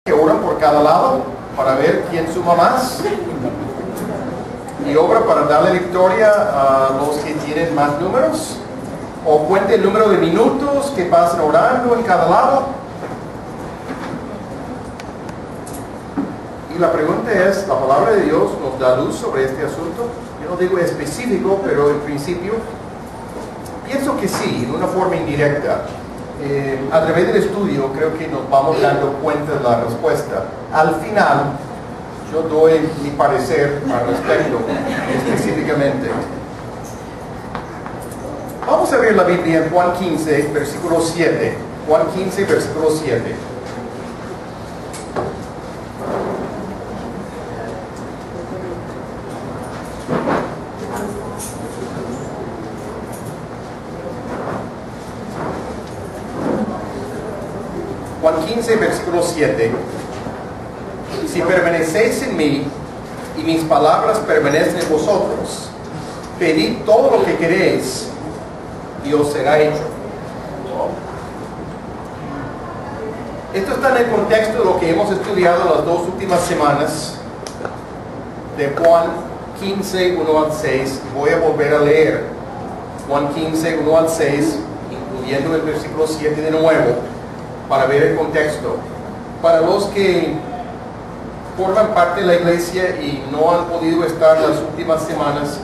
que oran por cada lado para ver quién suma más y obra para darle victoria a los que tienen más números, o cuente el número de minutos que pasan orando en cada lado. Y la pregunta es, ¿la palabra de Dios nos da luz sobre este asunto? Yo no digo específico, pero en principio pienso que sí, en una forma indirecta. A través del estudio creo que nos vamos dando cuenta de la respuesta. Al final, yo doy mi parecer al respecto, específicamente. Vamos a ver la Biblia en Juan 15, versículo 7. Juan 15, versículo 7. Juan 15, versículo 7. Si permanecéis en mí y mis palabras permanecen en vosotros, pedid todo lo que queréis y os será hecho. Esto está en el contexto de lo que hemos estudiado las dos últimas semanas de Juan 15, 1 al 6. Voy a volver a leer Juan 15, 1 al 6, incluyendo el versículo 7 de nuevo, para ver el contexto. Para los que forman parte de la iglesia y no han podido estar las últimas semanas,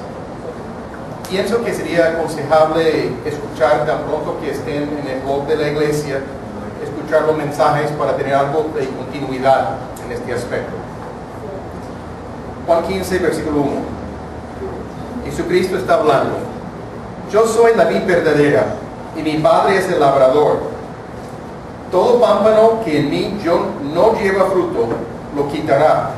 pienso que sería aconsejable escuchar tan pronto que estén en el blog de la iglesia, escuchar los mensajes para tener algo de continuidad en este aspecto. Juan 15, versículo 1. Jesucristo está hablando. Yo soy la vid verdadera y mi Padre es el labrador. Todo pámpano que en mí yo no lleva fruto, lo quitará.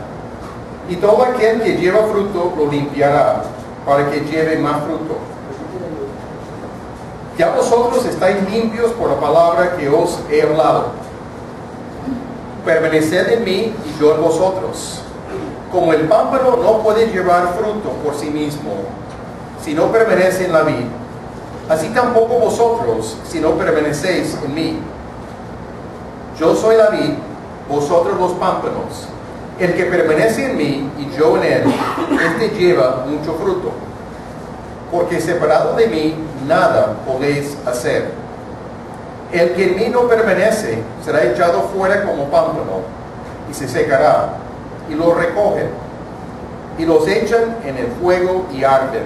Y todo aquel que lleva fruto, lo limpiará, para que lleve más fruto. Ya vosotros estáis limpios por la palabra que os he hablado. Permaneced en mí y yo en vosotros. Como el pámpano no puede llevar fruto por sí mismo, si no permanece en la vid, así tampoco vosotros, si no permanecéis en mí. Yo soy la vid, vosotros los pámpanos. El que permanece en mí y yo en él, este lleva mucho fruto. Porque separado de mí, nada podéis hacer. El que en mí no permanece, será echado fuera como pámpano, y se secará, y lo recogen, y los echan en el fuego y arden.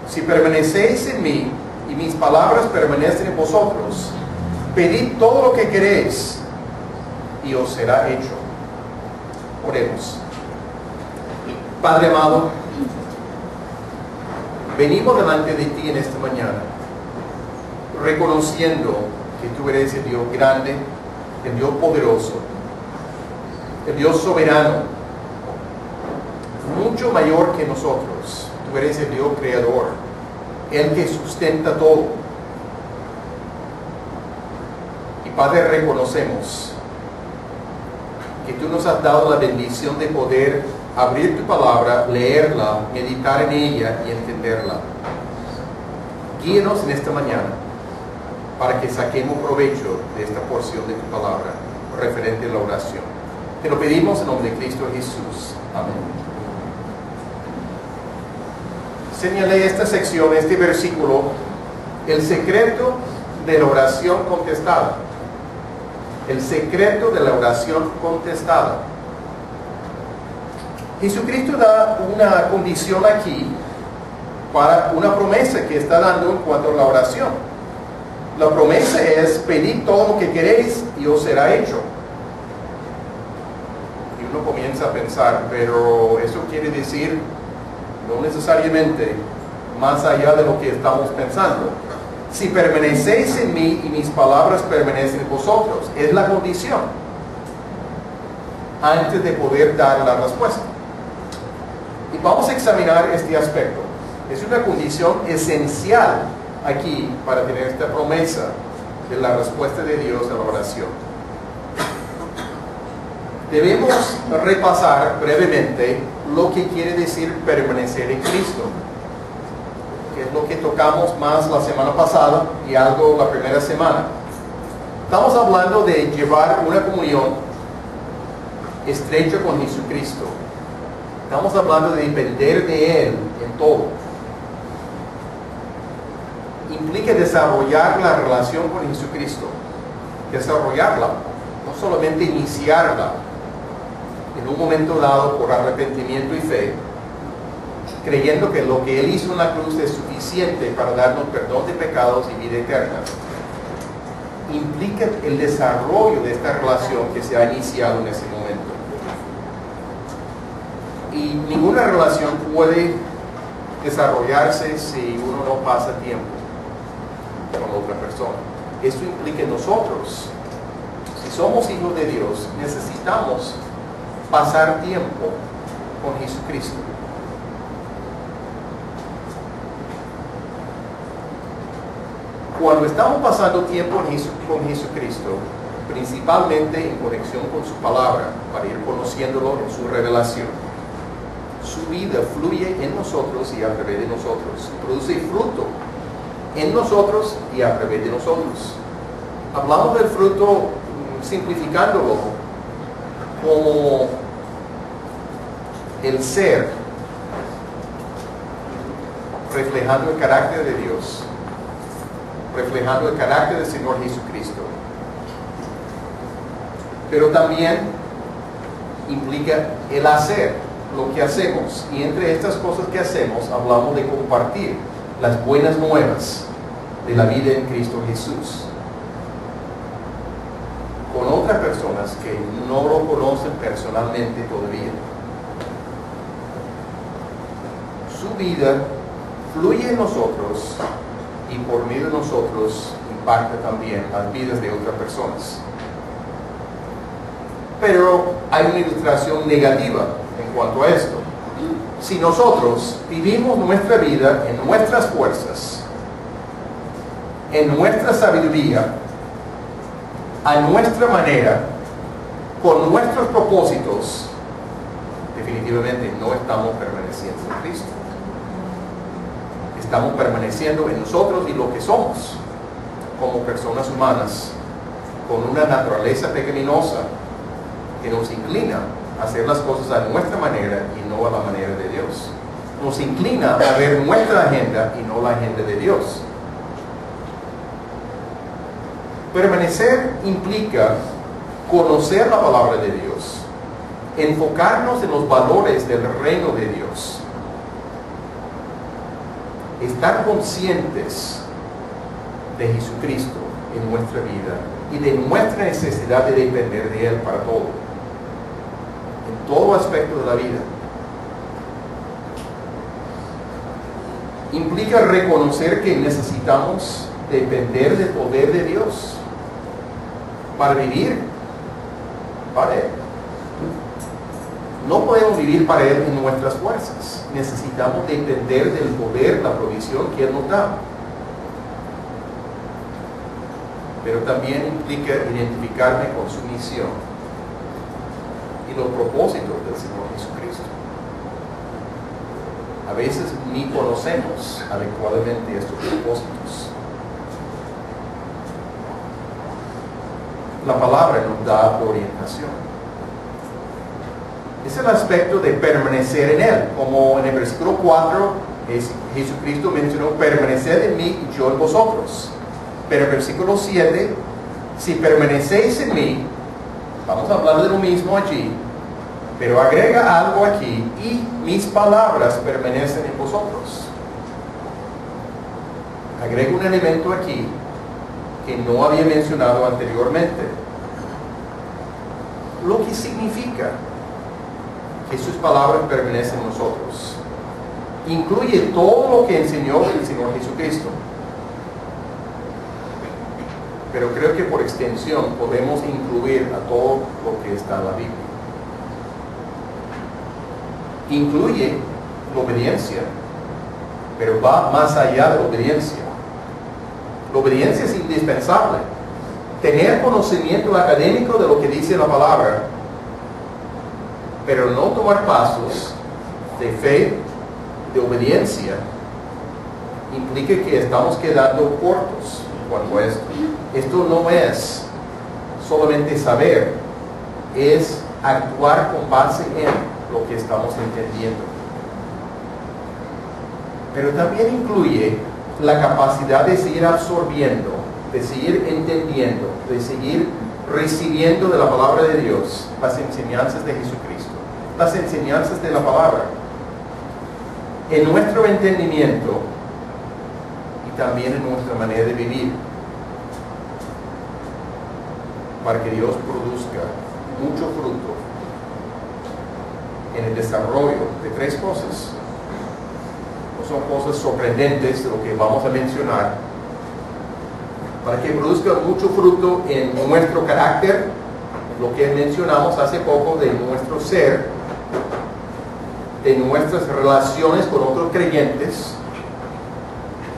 Si permanecéis en mí, y mis palabras permanecen en vosotros, pedid todo lo que queréis, y os será hecho. Oremos. Padre amado, venimos delante de ti en esta mañana, reconociendo que tú eres el Dios grande, el Dios poderoso, el Dios soberano, mucho mayor que nosotros. Tú eres el Dios creador, el que sustenta todo. Y Padre, reconocemos que tú nos has dado la bendición de poder abrir tu palabra, leerla, meditar en ella y entenderla. Guíenos en esta mañana para que saquemos provecho de esta porción de tu palabra referente a la oración. Te lo pedimos en nombre de Cristo Jesús. Amén. Señalé esta sección, este versículo, el secreto de la oración contestada. El secreto de la oración contestada. Jesucristo da una condición aquí para una promesa que está dando en cuanto a la oración. La promesa es: pedid todo lo que queréis y os será hecho. Y uno comienza a pensar, pero eso quiere decir no necesariamente más allá de lo que estamos pensando. Si permanecéis en mí y mis palabras permanecen en vosotros, es la condición antes de poder dar la respuesta. Y vamos a examinar este aspecto. Es una condición esencial aquí para tener esta promesa de la respuesta de Dios a la oración. Debemos repasar brevemente lo que quiere decir permanecer en Cristo, que es lo que tocamos más la semana pasada y algo la primera semana. Estamos hablando de llevar una comunión estrecho con Jesucristo. Estamos hablando de depender de Él en todo. Implica desarrollar la relación con Jesucristo. Desarrollarla, no solamente iniciarla en un momento dado por arrepentimiento y fe, creyendo que lo que Él hizo en la cruz es suficiente para darnos perdón de pecados y vida eterna. Implica el desarrollo de esta relación que se ha iniciado en ese momento. Y ninguna relación puede desarrollarse si uno no pasa tiempo con otra persona. Esto implica en nosotros, si somos hijos de Dios, necesitamos pasar tiempo con Jesucristo. Cuando estamos pasando tiempo con Jesucristo, principalmente en conexión con su palabra, para ir conociéndolo en su revelación, su vida fluye en nosotros y a través de nosotros, produce fruto en nosotros y a través de nosotros. Hablamos del fruto simplificándolo como el ser reflejando el carácter de Dios, reflejando el carácter del Señor Jesucristo. Pero también implica el hacer, lo que hacemos. Y entre estas cosas que hacemos, hablamos de compartir las buenas nuevas de la vida en Cristo Jesús con otras personas que no lo conocen personalmente todavía. Su vida fluye en nosotros y por medio de nosotros impacta también las vidas de otras personas. Pero hay una ilustración negativa en cuanto a esto. Si nosotros vivimos nuestra vida en nuestras fuerzas, en nuestra sabiduría, a nuestra manera, con nuestros propósitos, definitivamente no estamos permaneciendo en Cristo. Estamos permaneciendo en nosotros y lo que somos como personas humanas, con una naturaleza pecaminosa que nos inclina a hacer las cosas a nuestra manera y no a la manera de Dios. Nos inclina a ver nuestra agenda y no la agenda de Dios. Permanecer implica conocer la palabra de Dios, enfocarnos en los valores del reino de Dios, estar conscientes de Jesucristo en nuestra vida y de nuestra necesidad de depender de Él para todo, en todo aspecto de la vida. Implica reconocer que necesitamos depender del poder de Dios para vivir para Él. No podemos vivir para Él en nuestras fuerzas. Necesitamos depender del poder, la provisión que Él nos da. Pero también implica identificarme con su misión y los propósitos del Señor Jesucristo. A veces ni conocemos adecuadamente estos propósitos. La palabra nos da orientación. Es el aspecto de permanecer en Él, como en el versículo 4 Jesucristo mencionó: permaneced en mí y yo en vosotros. Pero el versículo 7, si permanecéis en mí, vamos a hablar de lo mismo allí, pero agrega algo aquí: y mis palabras permanecen en vosotros. Agrega un elemento aquí que no había mencionado anteriormente, lo que significa que sus palabras permanecen en nosotros. Incluye todo lo que enseñó el Señor Jesucristo, pero creo que por extensión podemos incluir a todo lo que está en la Biblia. Incluye la obediencia, pero va más allá de la obediencia. La obediencia es indispensable. Tener conocimiento académico de lo que dice la palabra, pero no tomar pasos de fe, de obediencia, implica que estamos quedando cortos en cuanto a esto. Esto no es solamente saber, es actuar con base en lo que estamos entendiendo. Pero también incluye la capacidad de seguir absorbiendo, de seguir entendiendo, de seguir recibiendo de la palabra de Dios las enseñanzas de Jesucristo, las enseñanzas de la palabra, en nuestro entendimiento y también en nuestra manera de vivir, para que Dios produzca mucho fruto en el desarrollo de tres cosas. No son cosas sorprendentes de lo que vamos a mencionar. Para que produzca mucho fruto en nuestro carácter, lo que mencionamos hace poco de nuestro ser, de nuestras relaciones con otros creyentes,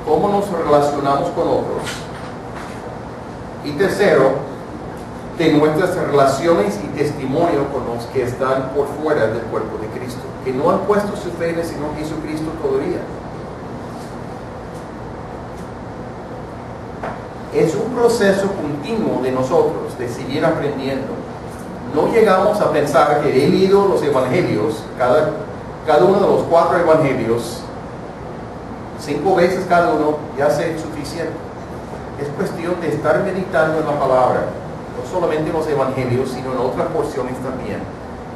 cómo nos relacionamos con otros. Y tercero, de nuestras relaciones y testimonio con los que están por fuera del cuerpo de Cristo, que no han puesto su fe en el Señor Jesucristo todavía. Es un proceso continuo de nosotros, de seguir aprendiendo. No llegamos a pensar que he leído los evangelios, cada uno de los 4 evangelios, 5 veces cada uno, ya sé suficiente. Es cuestión de estar meditando en la palabra, no solamente en los evangelios, sino en otras porciones también,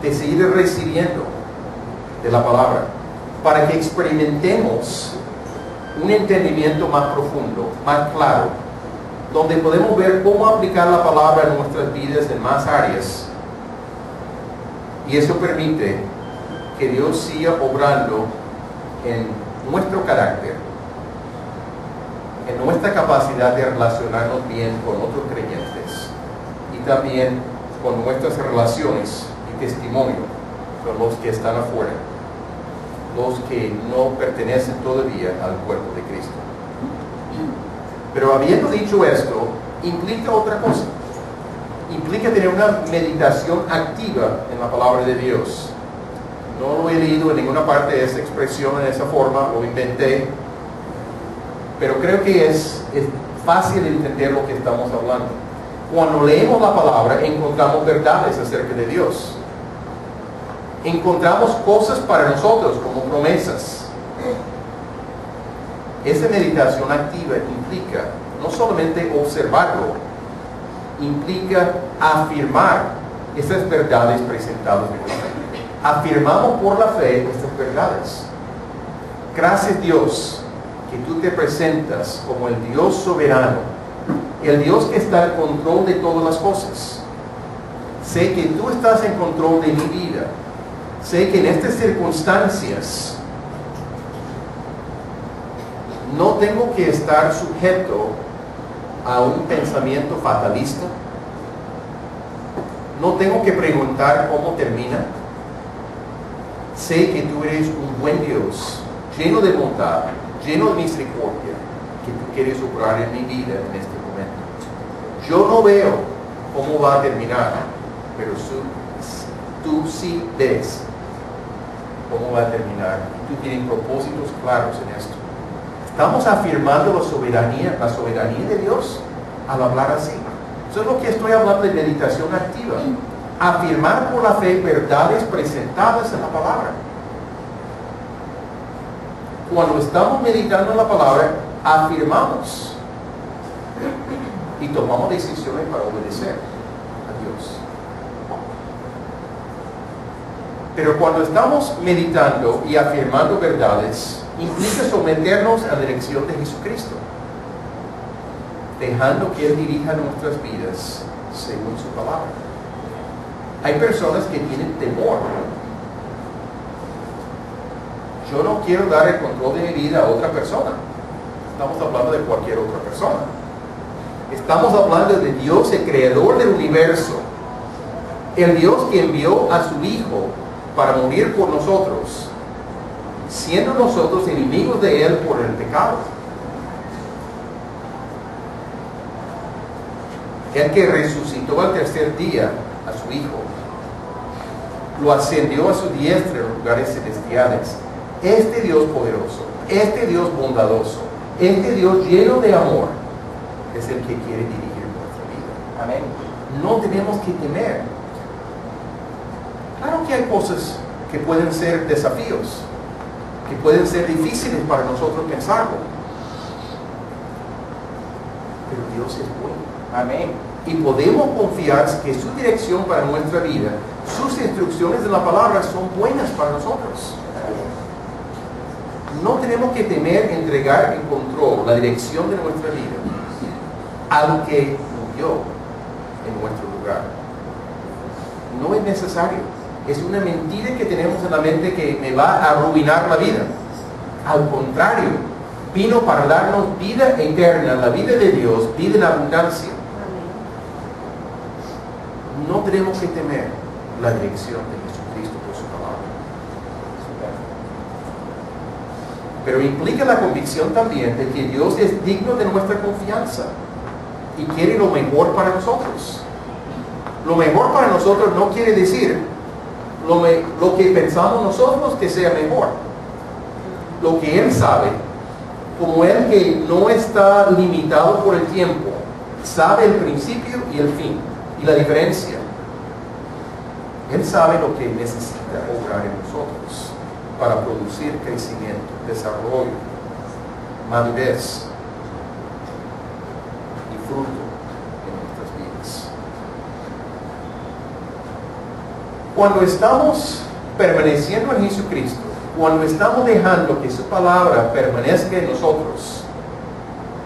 de seguir recibiendo de la palabra, para que experimentemos un entendimiento más profundo, más claro, donde podemos ver cómo aplicar la palabra en nuestras vidas en más áreas. Y eso permite que Dios siga obrando en nuestro carácter, en nuestra capacidad de relacionarnos bien con otros creyentes y también con nuestras relaciones y testimonio con los que están afuera, los que no pertenecen todavía al cuerpo de Cristo. Pero habiendo dicho esto, implica otra cosa. Implica tener una meditación activa en la palabra de Dios. No lo he leído en ninguna parte de esa expresión en esa forma, lo inventé. Pero creo que es fácil entender lo que estamos hablando. Cuando leemos la palabra, encontramos verdades acerca de Dios. Encontramos cosas para nosotros como promesas. Esa meditación activa implica no solamente observarlo, implica afirmar esas verdades presentadas en nuestra vida. Afirmamos por la fe estas verdades. Gracias Dios que tú te presentas como el Dios soberano, el Dios que está en control de todas las cosas. Sé que tú estás en control de mi vida. Sé que en estas circunstancias no tengo que estar sujeto a un pensamiento fatalista. No tengo que preguntar cómo termina. Sé que tú eres un buen Dios, lleno de bondad, lleno de misericordia, que tú quieres obrar en mi vida en este momento. Yo no veo cómo va a terminar, pero tú sí ves cómo va a terminar. Tú tienes propósitos claros en esto. Estamos afirmando la soberanía de Dios al hablar así. Eso es lo que estoy hablando de meditación activa. Afirmar por la fe verdades presentadas en la palabra. Cuando estamos meditando en la palabra, afirmamos y tomamos decisiones para obedecer a Dios. Pero cuando estamos meditando y afirmando verdades, implica someternos a la dirección de Jesucristo, dejando que Él dirija nuestras vidas según su palabra. Hay personas que tienen temor. Yo no quiero dar el control de mi vida a otra persona. Estamos hablando de cualquier otra persona. Estamos hablando de Dios, el creador del universo, el Dios que envió a su Hijo para morir por nosotros, siendo nosotros enemigos de Él por el pecado. El que resucitó al tercer día a su Hijo, lo ascendió a su diestra en los lugares celestiales. Este Dios poderoso, este Dios bondadoso, este Dios lleno de amor, es el que quiere dirigir nuestra vida. Amén. No tenemos que temer. que hay cosas que pueden ser desafíos, que pueden ser difíciles para nosotros pensarlo. Pero Dios es bueno. Amén. Y podemos confiar que su dirección para nuestra vida, sus instrucciones de la palabra son buenas para nosotros. No tenemos que temer entregar en control la dirección de nuestra vida al que murió en nuestro lugar. No es necesario. Es una mentira que tenemos en la mente que me va a arruinar la vida. Al contrario, vino para darnos vida eterna, la vida de Dios, vida en abundancia. No tenemos que temer la dirección de Jesucristo por su palabra. Pero implica la convicción también de que Dios es digno de nuestra confianza y quiere lo mejor para nosotros. Lo mejor para nosotros no quiere decir lo que pensamos nosotros que sea mejor. Lo que Él sabe, como Él que no está limitado por el tiempo, sabe el principio y el fin y la diferencia. Él sabe lo que necesita obrar en nosotros para producir crecimiento, desarrollo, madurez y fruto en nuestras vidas. Cuando estamos permaneciendo en Jesucristo, cuando estamos dejando que su palabra permanezca en nosotros,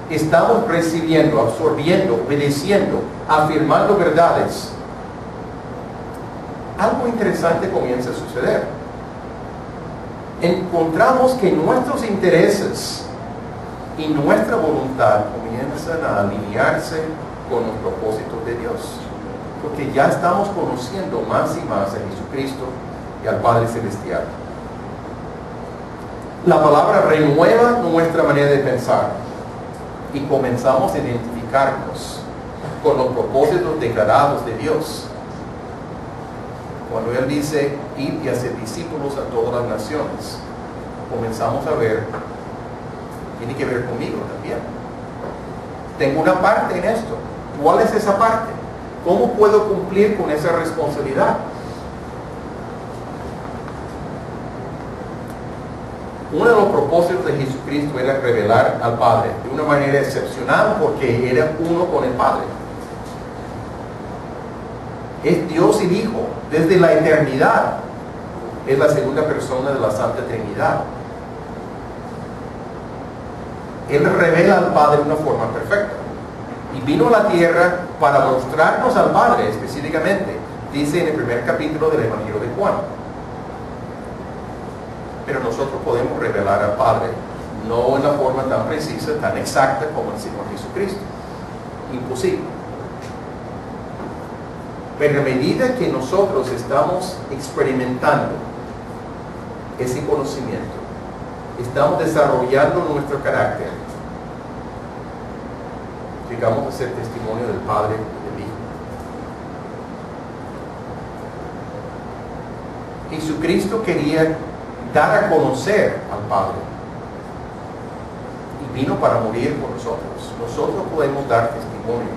estamos recibiendo, absorbiendo, obedeciendo, afirmando verdades. Algo interesante comienza a suceder. Encontramos que nuestros intereses y nuestra voluntad comienzan a alinearse con los propósitos de Dios, porque ya estamos conociendo más y más a Jesucristo y al Padre Celestial. La palabra renueva nuestra manera de pensar y comenzamos a identificarnos con los propósitos declarados de Dios. Cuando Él dice, ir y hacer discípulos a todas las naciones, comenzamos a ver, tiene que ver conmigo también. Tengo una parte en esto. ¿Cuál es esa parte? ¿Cómo puedo cumplir con esa responsabilidad? Uno de los propósitos de Jesucristo era revelar al Padre de una manera excepcional porque era uno con el Padre. Es Dios y Hijo desde la eternidad. Es la segunda persona de la Santa Trinidad. Él revela al Padre de una forma perfecta. Y vino a la tierra para mostrarnos al Padre específicamente. Dice en el primer capítulo del Evangelio de Juan. Pero nosotros podemos revelar al Padre, no en la forma tan precisa, tan exacta como el Señor Jesucristo. Imposible. Pero a medida que nosotros estamos experimentando ese conocimiento, estamos desarrollando nuestro carácter, llegamos a ser testimonio del Padre y del Hijo. Jesucristo quería dar a conocer al Padre y vino para morir por nosotros. Nosotros podemos dar testimonio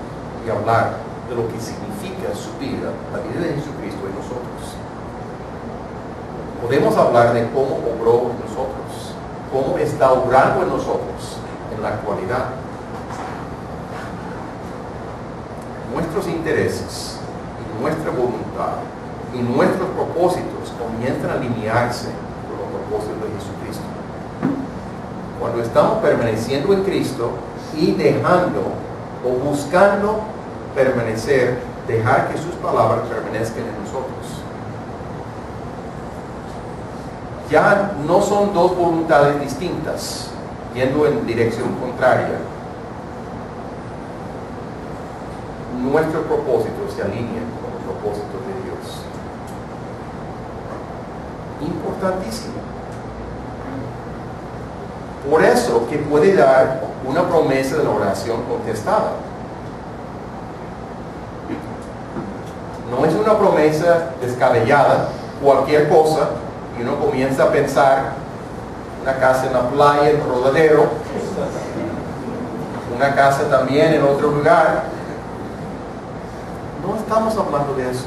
y hablar de lo que significa su vida, la vida de Jesucristo en nosotros. Podemos hablar de cómo obró en nosotros, cómo está obrando en nosotros en la actualidad. Nuestros intereses y nuestra voluntad y nuestros propósitos comienzan a alinearse con los propósitos de Jesucristo. Cuando estamos permaneciendo en Cristo y dejando o buscando permanecer, dejar que sus palabras permanezcan en nosotros. Ya no son dos voluntades distintas, yendo en dirección contraria. Nuestros propósitos se alinean con los propósitos de Dios. Importantísimo. Por eso que puede dar una promesa de la oración contestada. No es una promesa descabellada, cualquier cosa, y uno comienza a pensar una casa en la playa, en Rodadero, una casa también en otro lugar. No estamos hablando de eso.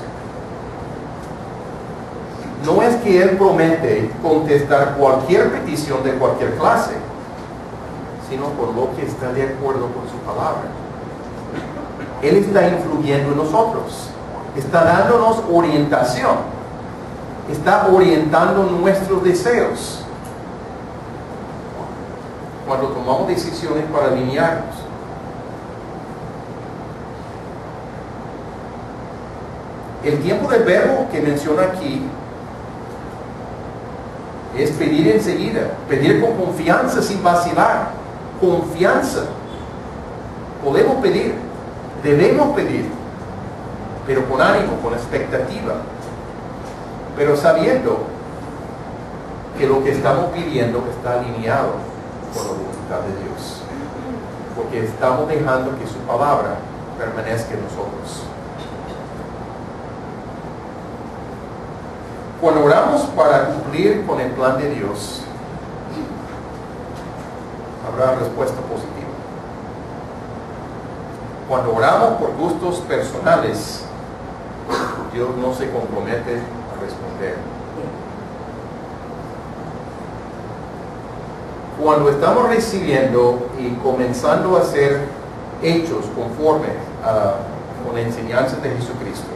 no es que Él promete contestar cualquier petición de cualquier clase, sino por lo que está de acuerdo con su palabra. Él está influyendo en nosotros, está dándonos orientación, está orientando nuestros deseos cuando tomamos decisiones para alinearnos. El tiempo del verbo que menciona aquí es pedir enseguida, pedir con confianza sin vacilar, confianza. Podemos pedir, debemos pedir, pero con ánimo, con expectativa, pero sabiendo que lo que estamos pidiendo está alineado con la voluntad de Dios, porque estamos dejando que su palabra permanezca en nosotros. Cuando oramos para cumplir con el plan de Dios, habrá respuesta positiva. Cuando oramos por gustos personales, Dios no se compromete a responder. Cuando estamos recibiendo y comenzando a ser hechos conforme con la enseñanza de Jesucristo,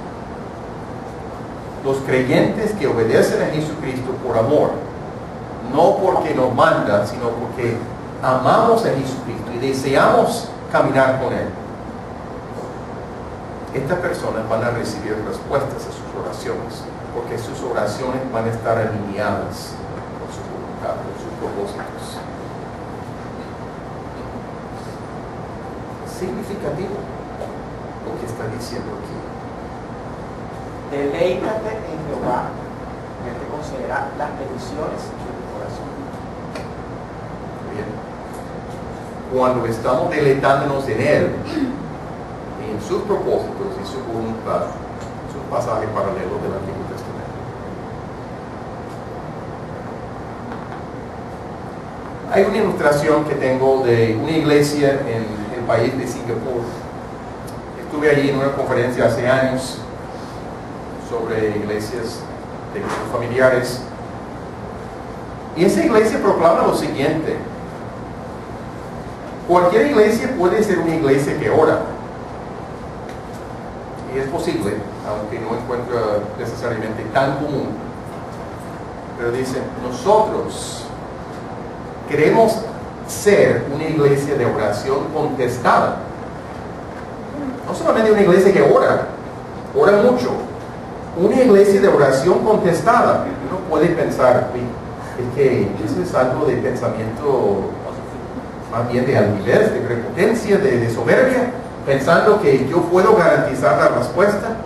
los creyentes que obedecen a Jesucristo por amor, no porque nos manda, sino porque amamos a Jesucristo y deseamos caminar con Él, estas personas van a recibir respuestas a sus oraciones, porque sus oraciones van a estar alineadas con su voluntad, con sus propósitos. Significativo lo que está diciendo aquí. Deleítate en Jehová, que Él te concederá las peticiones de tu corazón. Bien. Cuando estamos deleitándonos en Él, en sus propósitos y su voluntad, es un pasaje paralelo del Antiguo Testamento. Hay una ilustración que tengo de una iglesia en el país de Singapur. Estuve allí en una conferencia hace años sobre iglesias de grupos familiares, y esa iglesia proclama lo siguiente: cualquier iglesia puede ser una iglesia que ora, y es posible, aunque no encuentra necesariamente tan común, pero dicen: nosotros queremos ser una iglesia de oración contestada, no solamente una iglesia que ora mucho, una iglesia de oración contestada. Uno puede pensar, es que eso es algo de pensamiento más bien de altivez, de prepotencia, de soberbia, pensando que yo puedo garantizar la respuesta.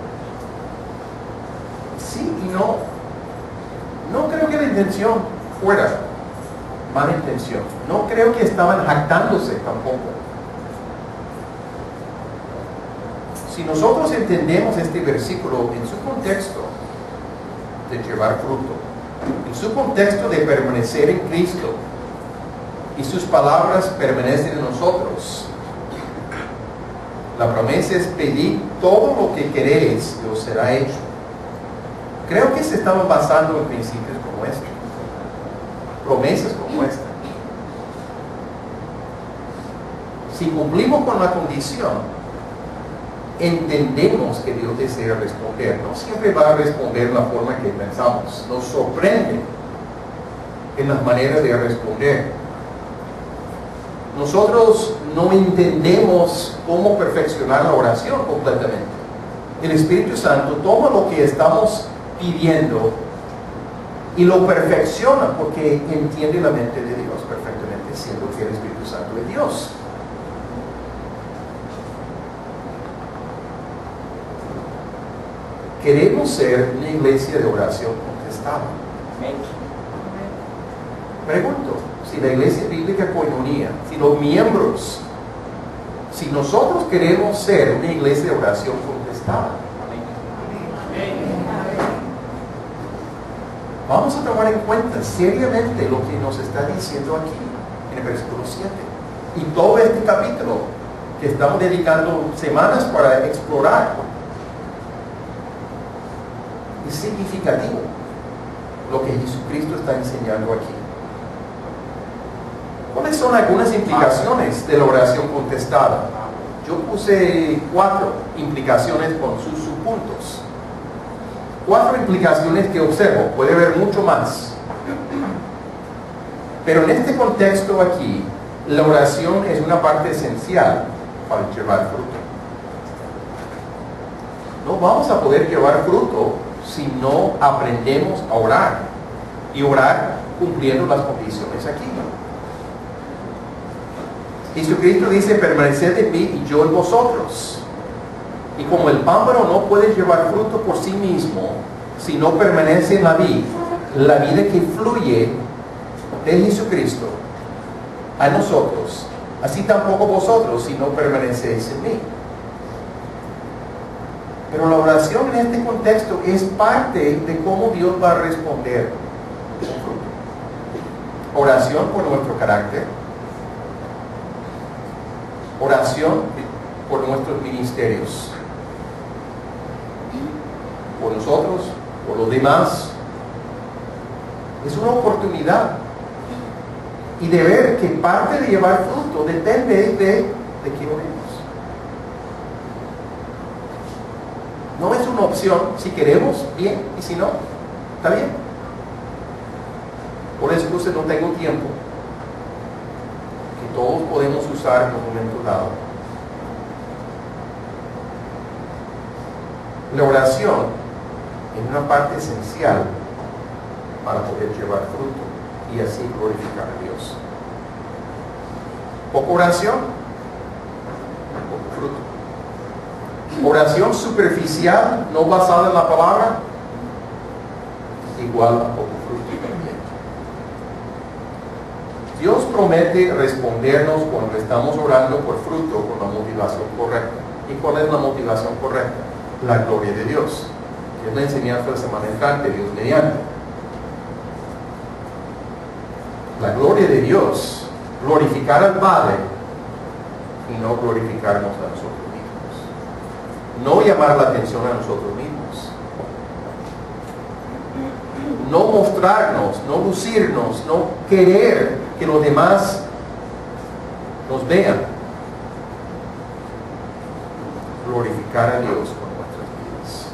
Sí y no. No creo que la intención fuera mala intención. No creo que estaban jactándose tampoco. Si nosotros entendemos este versículo en su contexto de llevar fruto, en su contexto de permanecer en Cristo, y sus palabras permanecen en nosotros, la promesa es: pedid todo lo que queréis y os será hecho. Creo que se estaban basando en principios como este, promesas como esta. Si cumplimos con la condición, entendemos que Dios desea responder. No siempre va a responder de la forma que pensamos. Nos sorprende en las maneras de responder. Nosotros no entendemos cómo perfeccionar la oración completamente. El Espíritu Santo toma lo que estamos pidiendo y lo perfecciona, porque entiende la mente de Dios perfectamente, siendo que el Espíritu Santo es Dios. Queremos ser una iglesia de oración contestada. Pregunto, si la iglesia bíblica Koinonia, si los miembros, si nosotros queremos ser una iglesia de oración contestada, vamos a tomar en cuenta seriamente lo que nos está diciendo aquí en el versículo 7 y todo este capítulo que estamos dedicando semanas para explorar. Es significativo. lo que Jesucristo está enseñando aquí. ¿Cuáles son algunas implicaciones de la oración contestada? Yo puse 4 implicaciones con sus subpuntos. 4 implicaciones que observo, puede haber mucho más. Pero en este contexto aquí, la oración es una parte esencial para llevar fruto. No vamos a poder llevar fruto si no aprendemos a orar y orar cumpliendo las condiciones aquí. Jesucristo dice: permaneced en mí y yo en vosotros. Y como el pámpano no puede llevar fruto por sí mismo si no permanece en la vida que fluye de Jesucristo a nosotros, así tampoco vosotros si no permanecéis en mí. Pero la oración en este contexto es parte de cómo Dios va a responder con fruto. Oración por nuestro carácter, oración por nuestros ministerios, por nosotros, por los demás. Es una oportunidad. Y de ver que parte de llevar fruto depende de que oremos. No es una opción. Si queremos, bien, y si no, está bien. Por excusa no tengo tiempo, que todos podemos usar en un momento dado. La oración es una parte esencial para poder llevar fruto y así glorificar a Dios. Poca oración, poco fruto. Oración superficial, no basada en la palabra, igual a poco fruto también. Dios promete respondernos cuando estamos orando por fruto con la motivación correcta. ¿Y cuál es la motivación correcta? La gloria de Dios. Que es la enseñanza de la semana entrante, Dios mediante. La gloria de Dios, glorificar al Padre y no glorificarnos a nosotros mismos. No llamar la atención a nosotros mismos. No mostrarnos, no lucirnos, no querer que los demás nos vean. Glorificar a Dios con nuestras vidas.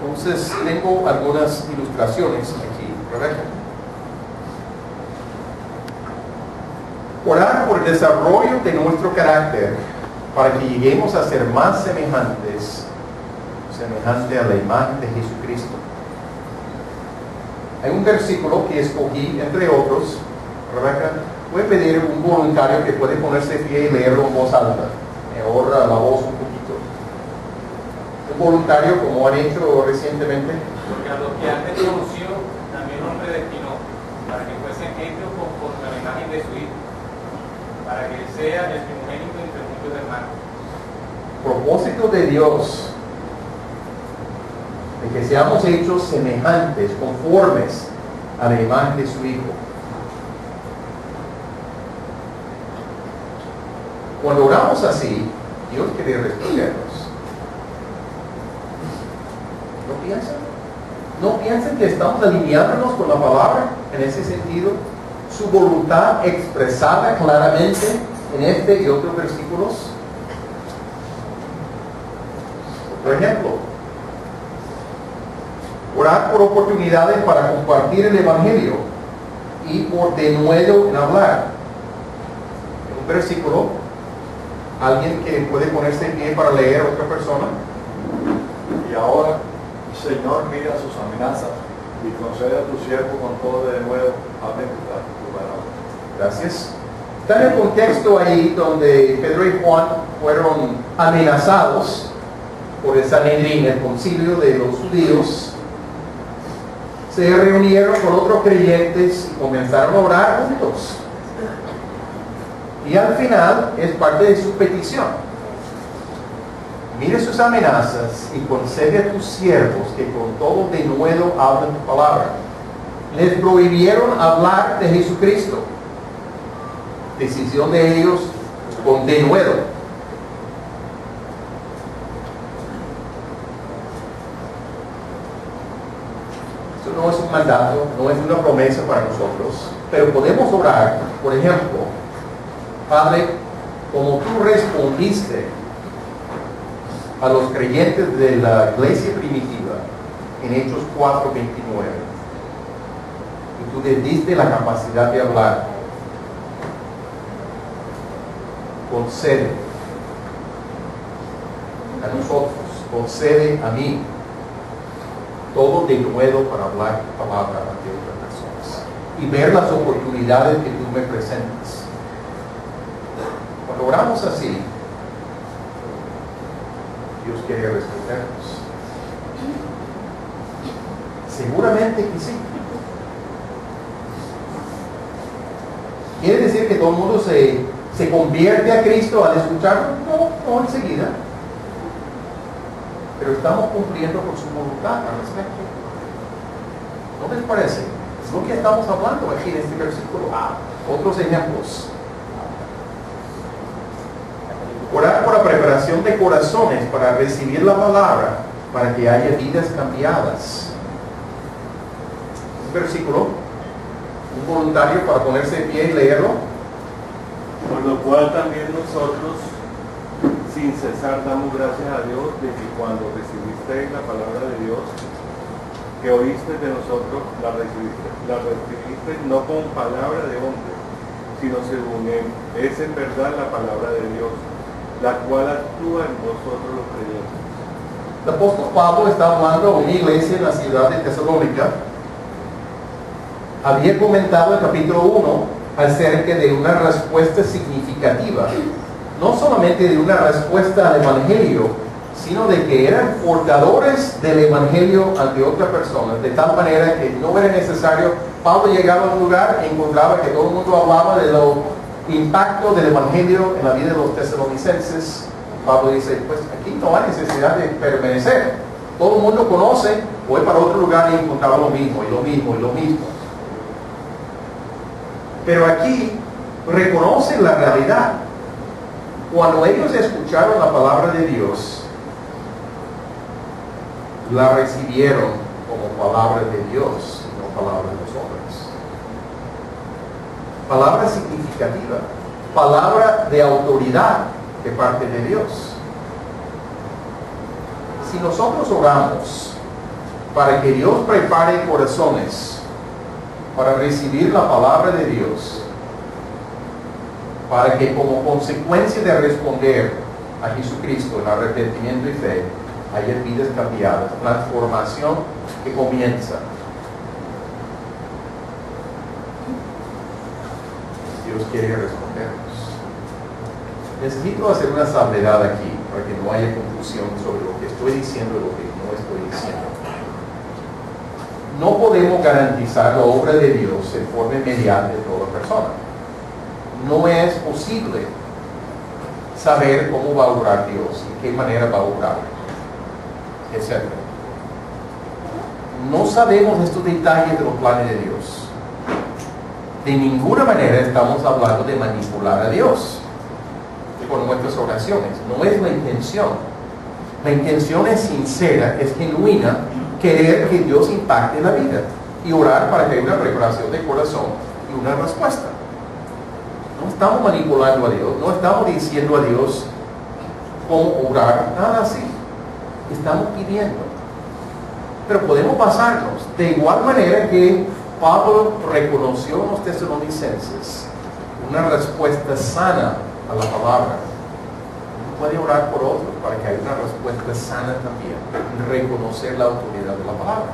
Entonces, tengo algunas ilustraciones aquí, Rebeca. Orar por el desarrollo de nuestro carácter para que lleguemos a ser más semejante a la imagen de Jesucristo. Hay un versículo que escogí, entre otros, Rebeca. Voy a pedir a un voluntario que puede ponerse de pie y leerlo en voz alta. Me ahorra la voz un poquito. Un voluntario, como han hecho recientemente. Porque a los que antes conoció, también nos predestinó, para que fuesen hechos conforme a la imagen de su Hijo, para que sea el primogénito entre muchos hermanos. Propósito de Dios, de que seamos hechos semejantes, conformes a la imagen de su Hijo. Cuando oramos así, Dios quiere respondernos. ¿No piensan? ¿No piensan que estamos alineándonos con la palabra en ese sentido? Su voluntad expresada claramente en este y otros versículos. Por ejemplo, orar por oportunidades para compartir el Evangelio y por denuedo en hablar. En un versículo, ¿alguien que puede ponerse en pie para leer a otra persona? Y ahora, Señor, mira sus amenazas y concede a tu siervo con todo de nuevo a ejecutar tu palabra. Gracias. Está en el contexto ahí donde Pedro y Juan fueron amenazados por el Sanedrín, el concilio de los judíos. Se reunieron con otros creyentes y comenzaron a orar juntos. Y al final es parte de su petición. Mire sus amenazas y concede a tus siervos que con todo denuedo hablen tu palabra. Les prohibieron hablar de Jesucristo. Decisión de ellos con denuedo. Eso no es un mandato, no es una promesa para nosotros, pero podemos orar, por ejemplo, Padre, como tú respondiste a los creyentes de la iglesia primitiva en Hechos 4:29, y tú les diste la capacidad de hablar, concede a nosotros, concede a mí todo de nuevo para hablar tu palabra ante otras personas y ver las oportunidades que tú me presentas. Cuando oramos así, Dios quiere respondernos. Seguramente que sí. ¿Quiere decir que todo el mundo se convierte a Cristo al escucharlo? No, no enseguida. Pero estamos cumpliendo con su voluntad al respecto. ¿No les parece? Es lo que estamos hablando aquí en este versículo. Otros ejemplos. Orar por la preparación de corazones para recibir la palabra, para que haya vidas cambiadas. Un versículo, un voluntario para ponerse de pie y leerlo. Por lo cual también nosotros, sin cesar, damos gracias a Dios de que cuando recibisteis la palabra de Dios, que oíste de nosotros, la recibiste no con palabra de hombre, sino según es en verdad la palabra de Dios, la cual actúa en vosotros los creyentes. El apóstol Pablo está hablando a una iglesia en la ciudad de Tesalónica. Había comentado en capítulo 1 acerca de una respuesta significativa, no solamente de una respuesta al Evangelio, sino de que eran portadores del Evangelio ante otras personas, de tal manera que no era necesario. Pablo llegaba a un lugar y encontraba que todo el mundo hablaba de lo impacto del Evangelio en la vida de los tesalonicenses. Pablo dice, pues aquí no hay necesidad de permanecer. Todo el mundo conoce, voy para otro lugar y encontraba lo mismo, y lo mismo, y lo mismo. Pero aquí reconocen la realidad. Cuando ellos escucharon la palabra de Dios, la recibieron como palabra de Dios, no palabra de los hombres. Palabra significativa, palabra de autoridad de parte de Dios. Si nosotros oramos para que Dios prepare corazones para recibir la palabra de Dios, para que como consecuencia de responder a Jesucristo en arrepentimiento y fe, haya vidas cambiadas, transformación que comienza. Dios quiere respondernos. Necesito hacer una salvedad aquí para que no haya confusión sobre lo que estoy diciendo y lo que no estoy diciendo. No podemos garantizar la obra de Dios en forma inmediata de toda persona. No es posible saber cómo va a obrar Dios, en qué manera va a obrar, etc. No sabemos estos detalles de los planes de Dios. De ninguna manera estamos hablando de manipular a Dios con nuestras oraciones. No es la intención. La intención es sincera, es genuina, querer que Dios impacte la vida y orar para que haya una preparación de corazón y una respuesta. No estamos manipulando a Dios, no estamos diciendo a Dios cómo orar, nada así. Estamos pidiendo. Pero podemos basarnos de igual manera que Pablo reconoció a los tesalonicenses una respuesta sana a la palabra. Uno puede orar por otros para que haya una respuesta sana también, reconocer la autoridad de la palabra.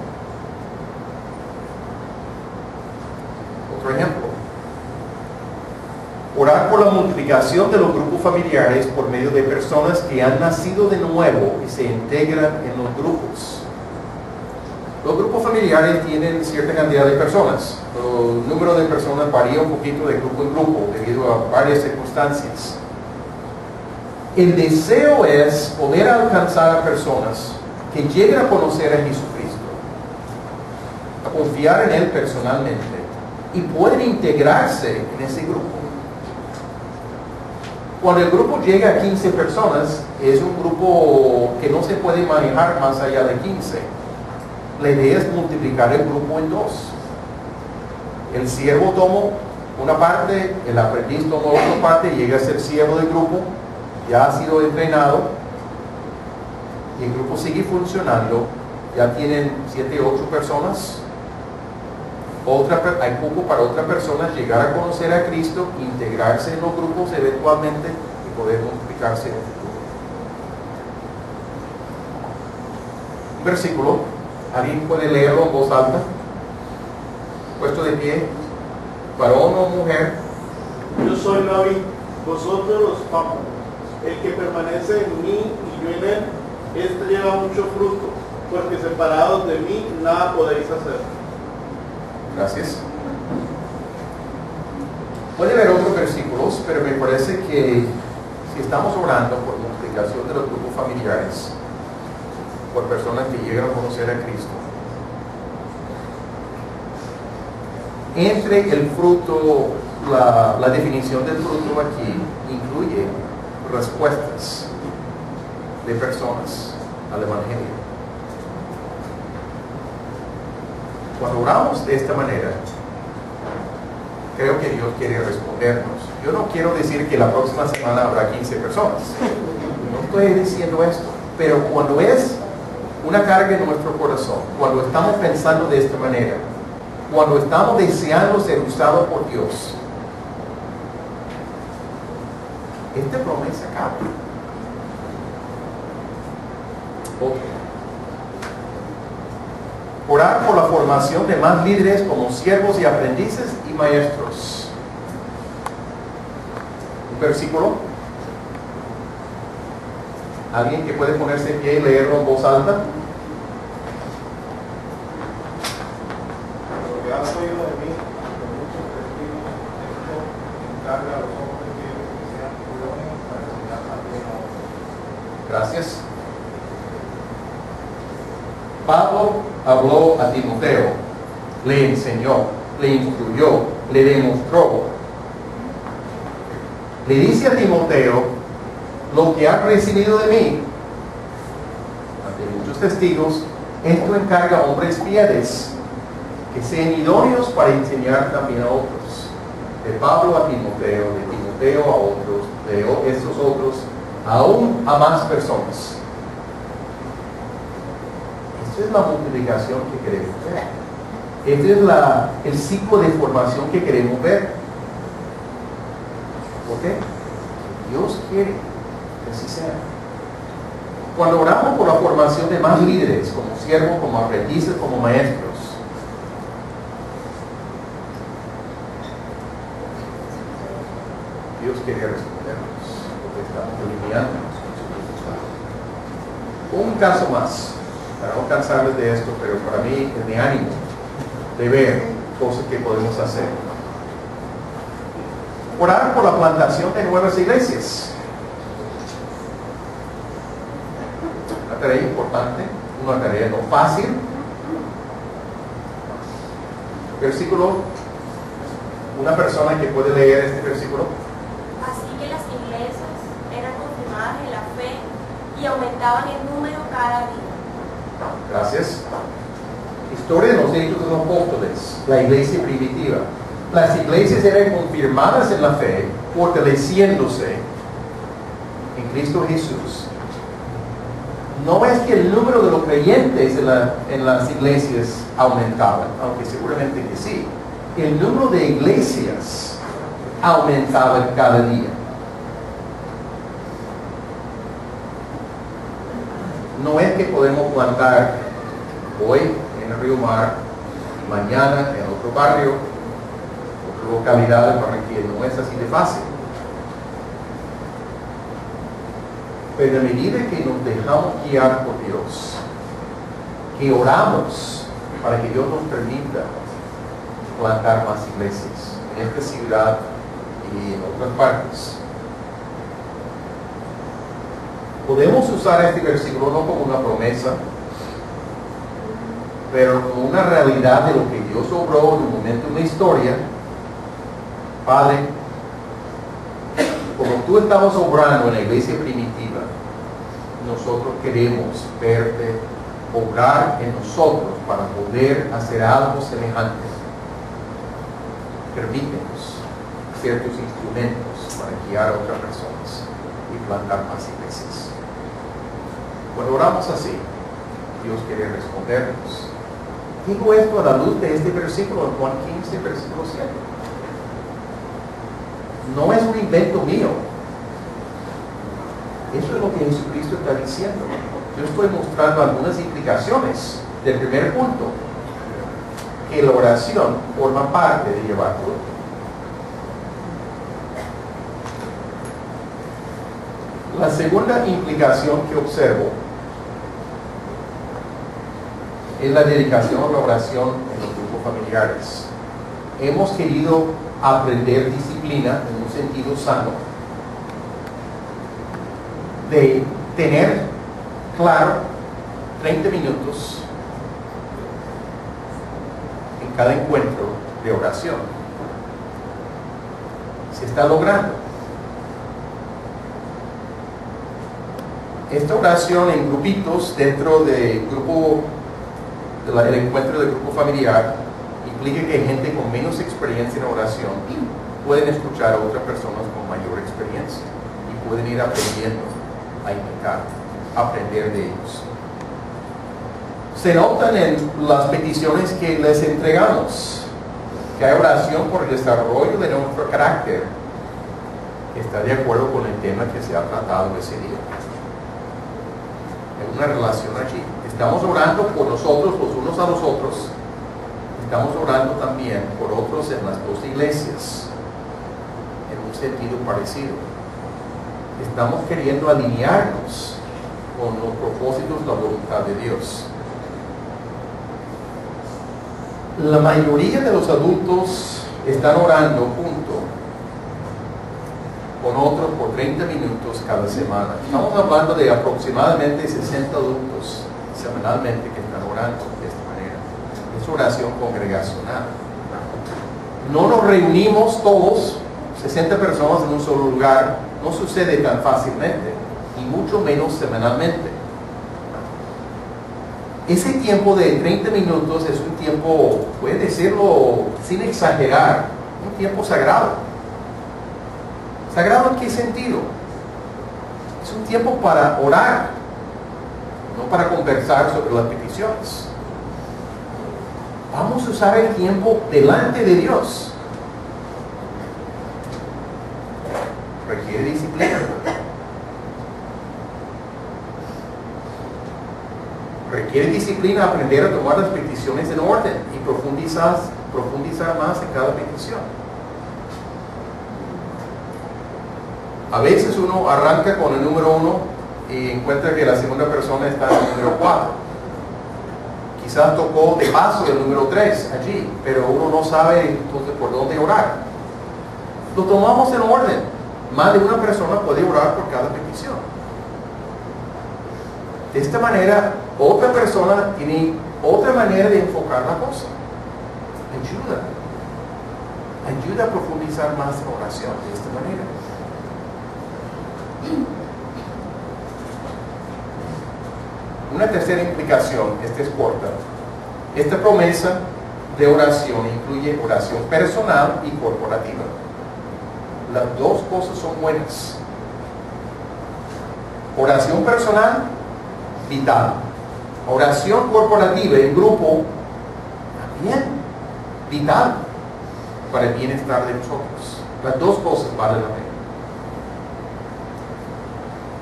Otro ejemplo. Orar por la multiplicación de los grupos familiares por medio de personas que han nacido de nuevo y se integran en los grupos. Los grupos familiares tienen cierta cantidad de personas. El número de personas varía un poquito de grupo en grupo debido a varias circunstancias. El deseo es poder alcanzar a personas que lleguen a conocer a Jesucristo, a confiar en Él personalmente y pueden integrarse en ese grupo. Cuando el grupo llega a 15 personas, es un grupo que no se puede manejar más allá de 15. la idea es multiplicar el grupo en dos. El siervo tomó una parte, el aprendiz tomó otra parte, llega a ser siervo del grupo, ya ha sido entrenado y el grupo sigue funcionando. Ya tienen 7 o 8 personas. Hay cupo para otra persona llegar a conocer a Cristo, integrarse en los grupos eventualmente y poder multiplicarse en el futuro. Un versículo, ¿alguien puede leerlo en voz alta? Puesto de pie, varón o mujer. Yo soy la vid, vosotros los pámpanos. El que permanece en mí y yo en él, este lleva mucho fruto, porque separados de mí nada podéis hacer. Gracias. Puede haber otros versículos, pero me parece que si estamos orando por multiplicación de los grupos familiares, por personas que llegan a conocer a Cristo, entre el fruto, la definición del fruto aquí incluye respuestas de personas al Evangelio. Cuando oramos de esta manera, creo que Dios quiere respondernos. Yo no quiero decir que la próxima semana habrá 15 personas. No estoy diciendo esto. Pero cuando es una carga en nuestro corazón, cuando estamos pensando de esta manera, cuando estamos deseando ser usados por Dios, esta promesa cambia. Orar por la formación de más líderes como siervos y aprendices y maestros. Un versículo. ¿Alguien que puede ponerse en pie y leerlo en voz alta? Lo que has oído de mí, con muchos testigos, esto encarga a los hombres que sean idóneos para enseñar también a otros. Gracias. Pablo habló a Timoteo, le enseñó, le instruyó, le demostró. Le dice a Timoteo, lo que has recibido de mí, ante muchos testigos, esto encarga a hombres fieles, que sean idóneos para enseñar también a otros. De Pablo a Timoteo, de Timoteo a otros, de estos otros, aún a más personas. Esta es la multiplicación que queremos ver. Este es el ciclo de formación que queremos ver. ¿Por qué? Dios quiere que así sea. Cuando oramos por la formación de más líderes, como siervos, como aprendices, como maestros, Dios quiere respondernos, porque estamos alineándonos con su voluntad. Un caso más, para no cansarles de esto, pero para mí es de ánimo de ver cosas que podemos hacer. Orar por la plantación de nuevas iglesias. Una tarea importante, una tarea no fácil. Versículo, una persona que puede leer este versículo. Así que las iglesias eran confirmadas en la fe y aumentaban en número cada día. Gracias. Historia de los hechos de los apóstoles, la iglesia primitiva. Las iglesias eran confirmadas en la fe, fortaleciéndose en Cristo Jesús. No es que el número de los creyentes en las iglesias aumentaban, aunque seguramente que sí. El número de iglesias aumentaba cada día. No es que podemos plantar hoy en el Río Mar, mañana en otro barrio, otra localidad de Barranquilla. No es así de fácil. Pero a medida que nos dejamos guiar por Dios, que oramos para que Dios nos permita plantar más iglesias en esta ciudad y en otras partes, podemos usar este versículo no como una promesa, pero como una realidad de lo que Dios obró en un momento en la historia. Padre, como tú estabas obrando en la iglesia primitiva, nosotros queremos verte obrar en nosotros para poder hacer algo semejante. Permítenos ciertos instrumentos para guiar a otras personas y plantar más iglesias. Cuando oramos así, Dios quiere respondernos. Digo esto a la luz de este versículo en Juan 15, versículo 7. No es un invento mío. Eso es lo que Jesucristo está diciendo. Yo estoy mostrando algunas implicaciones del primer punto, que la oración forma parte de llevar fruto. La segunda implicación que observo es la dedicación a la oración en los grupos familiares. Hemos querido aprender disciplina en un sentido sano, de tener claro 30 minutos en cada encuentro de oración. Se está logrando. Esta oración en grupitos dentro del grupo, el encuentro del grupo familiar, implica que gente con menos experiencia en oración pueden escuchar a otras personas con mayor experiencia y pueden ir aprendiendo a imitar, aprender de ellos. Se notan en las peticiones que les entregamos que hay oración por el desarrollo de nuestro carácter, que está de acuerdo con el tema que se ha tratado ese día. Hay una relación allí. Estamos orando por nosotros los unos a los otros. Estamos orando también por otros en las dos iglesias, en un sentido parecido. Estamos queriendo alinearnos con los propósitos, la voluntad de Dios. La mayoría de los adultos están orando junto con otros por 30 minutos cada semana. Estamos hablando de aproximadamente 60 adultos semanalmente que están orando de esta manera. Es oración congregacional. No nos reunimos todos, 60 personas en un solo lugar. No sucede tan fácilmente, y mucho menos semanalmente. Ese tiempo de 30 minutos es un tiempo, puede decirlo sin exagerar, un tiempo sagrado. ¿Sagrado en qué sentido? Es un tiempo para orar, no para conversar sobre las peticiones. Vamos a usar el tiempo delante de Dios. Requiere disciplina. Requiere disciplina aprender a tomar las peticiones en orden y profundizar más en cada petición. A veces uno arranca con el número 1 y encuentra que la segunda persona está en el número 4. Quizás tocó de paso el número 3 allí, pero uno no sabe entonces por dónde orar. Lo tomamos en orden. Más de una persona puede orar por cada petición. De esta manera, otra persona tiene otra manera de enfocar la cosa. Ayuda a profundizar más en oración de esta manera. Una tercera implicación, esta es corta. Esta promesa de oración incluye oración personal y corporativa. Las dos cosas son buenas. Oración personal, vital. Oración corporativa en grupo, también vital para el bienestar de nosotros. Las dos cosas valen la pena.